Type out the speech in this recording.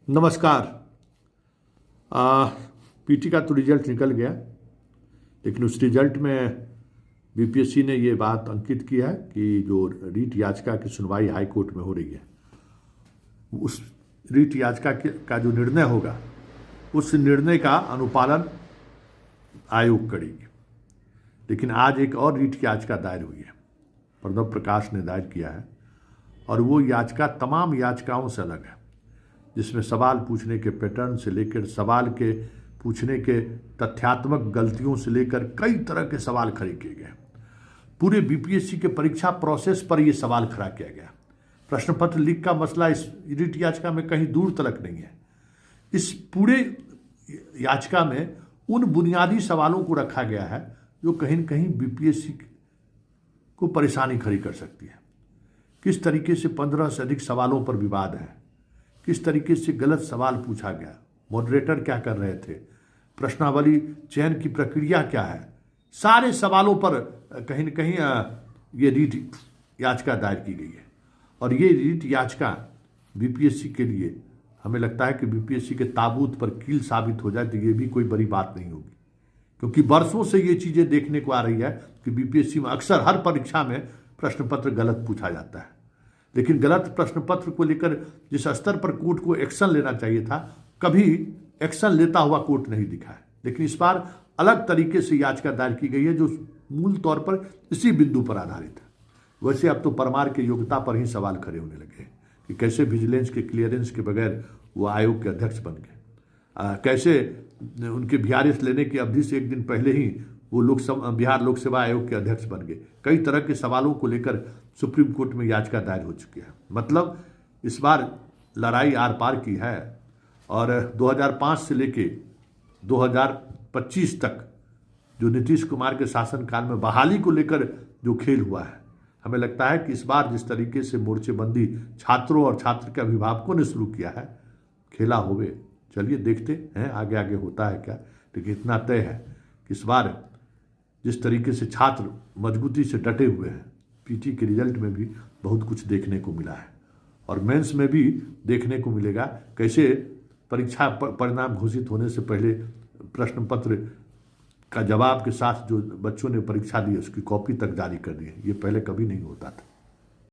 नमस्कार। पीटी का तो रिजल्ट निकल गया, लेकिन उस रिजल्ट में बीपीएससी ने ये बात अंकित की है कि जो रीट याचिका की सुनवाई हाई कोर्ट में हो रही है, उस रीट याचिका का जो निर्णय होगा उस निर्णय का अनुपालन आयोग करेगी। लेकिन आज एक और रीट याचिका दायर हुई है, प्रणब प्रकाश ने दायर किया है, और वो याचिका तमाम याचिकाओं से अलग है, जिसमें सवाल पूछने के पैटर्न से लेकर सवाल के पूछने के तथ्यात्मक गलतियों से लेकर कई तरह के सवाल खड़े किए गए। पूरे बीपीएससी के परीक्षा प्रोसेस पर यह सवाल खड़ा किया गया। प्रश्न पत्र लीक का मसला इस रीट याचिका में कहीं दूर तलक नहीं है। इस पूरे याचिका में उन बुनियादी सवालों को रखा गया है जो कहीं न कहीं बीपीएससी को परेशानी खड़ी कर सकती है। किस तरीके से 15 से अधिक सवालों पर विवाद है, किस तरीके से गलत सवाल पूछा गया, मॉडरेटर क्या कर रहे थे, प्रश्नावली चयन की प्रक्रिया क्या है, सारे सवालों पर कहीं न कहीं ये रीट याचिका दायर की गई है। और ये रीट याचिका बीपीएससी के लिए, हमें लगता है कि बीपीएससी के ताबूत पर कील साबित हो जाए तो ये भी कोई बड़ी बात नहीं होगी, क्योंकि वर्षों से ये चीज़ें देखने को आ रही है कि बीपीएससी में अक्सर हर परीक्षा में प्रश्न पत्र गलत पूछा जाता है। लेकिन गलत प्रश्न पत्र को लेकर जिस स्तर पर कोर्ट को एक्शन लेना चाहिए था, कभी एक्शन लेता हुआ कोर्ट नहीं दिखा है। लेकिन इस बार अलग तरीके से याचिका दायर की गई है जो मूल तौर पर इसी बिंदु पर आधारित है। वैसे अब तो परमार के योग्यता पर ही सवाल खड़े होने लगे कि कैसे विजिलेंस के क्लियरेंस के बगैर वो आयोग के अध्यक्ष बन गए, कैसे उनके वीआरएस लेने की अवधि से एक दिन पहले ही वो बिहार लोक सेवा आयोग के अध्यक्ष बन गए। कई तरह के सवालों को लेकर सुप्रीम कोर्ट में याचिका दायर हो चुकी है। मतलब इस बार लड़ाई आर पार की है, और 2005 से लेके 2025 तक जो नीतीश कुमार के शासनकाल में बहाली को लेकर जो खेल हुआ है, हमें लगता है कि इस बार जिस तरीके से मोर्चेबंदी छात्रों और छात्र के अभिभावकों ने शुरू किया है, खेला होवे। चलिए देखते हैं आगे आगे होता है क्या। लेकिन इतना तय है कि इस बार जिस तरीके से छात्र मजबूती से डटे हुए हैं, पीटी के रिजल्ट में भी बहुत कुछ देखने को मिला है, और मेंस में भी देखने को मिलेगा कैसे परीक्षा परिणाम घोषित होने से पहले प्रश्न पत्र का जवाब के साथ जो बच्चों ने परीक्षा दी उसकी कॉपी तक जारी कर दी है। ये पहले कभी नहीं होता था।